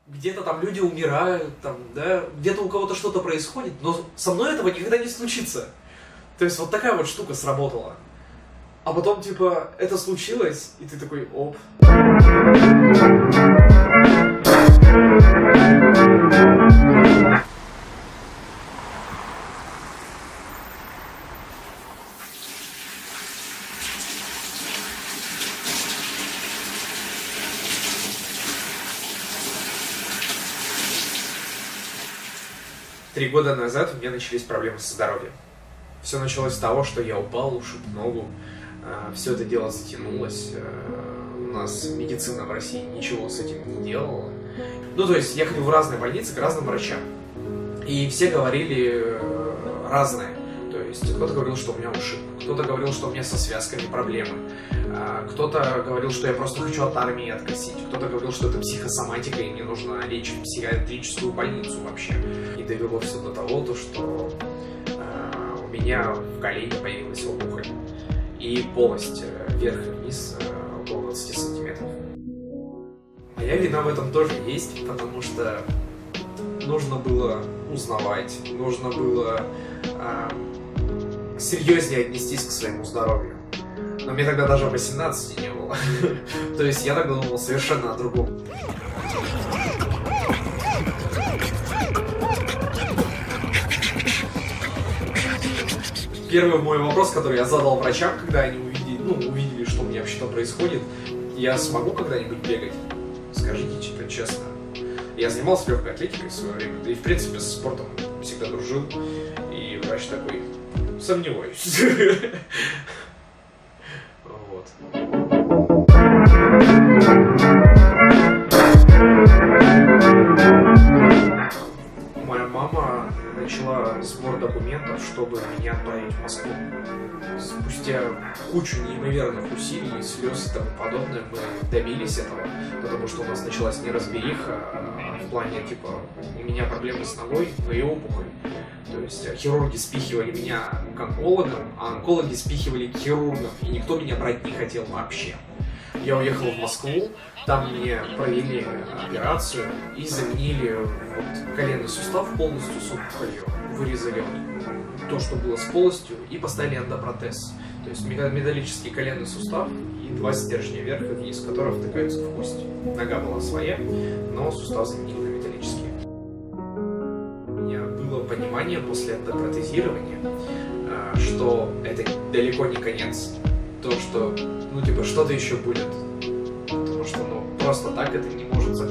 Где-то там люди умирают, там, да, где-то у кого-то что-то происходит, но со мной этого никогда не случится. То есть вот такая вот штука сработала. А потом, типа, это случилось, и ты такой, оп. 3 года назад у меня начались проблемы со здоровьем. Все началось с того, что я упал, ушиб ногу, все это дело затянулось, у нас медицина в России ничего с этим не делала. Ну, то есть я ходил в разные больницы к разным врачам, и все говорили разное. То есть кто-то говорил, что у меня ушиб, кто-то говорил, что у меня со связками проблемы, кто-то говорил, что я просто хочу от армии откосить, кто-то говорил, что это психосоматика и мне нужно лечь в психиатрическую больницу вообще. И довело все до того, что у меня в колене появилась опухоль и полость вверх и вниз около 20 сантиметров. Моя вина в этом тоже есть, потому что нужно было узнавать, нужно было серьезнее отнестись к своему здоровью. Но мне тогда даже 18 не было. То есть я тогда думал совершенно о другом. Первый мой вопрос, который я задал врачам, когда они увидели, что у меня вообще-то происходит: я смогу когда-нибудь бегать? Скажите, типа, честно. Я занимался легкой атлетикой в свое время, да и в принципе со спортом всегда дружил. И врач такой: сомневаюсь. Вот. Моя мама начала сбор документов, чтобы меня отправить в Москву. Спустя кучу неимоверных усилий, слез и тому подобное мы добились этого, потому что у нас началась неразбериха в плане, типа, у меня проблемы с ногой, но и опухоль. То есть хирурги спихивали меня к онкологам, а онкологи спихивали к хирургам, и никто меня брать не хотел вообще. Я уехал в Москву, там мне провели операцию и заменили вот коленный сустав полностью с опухолью, вырезали то, что было с полостью, и поставили эндопротез. То есть металлический коленный сустав и 2 стержня вверх и вниз, которые втыкаются в кость. Нога была своя, но сустав заменили на металлический. У меня было понимание после эндопротезирования, что это далеко не конец. То, что, ну, типа, что-то еще будет. Потому что, ну, просто так это не может закончиться.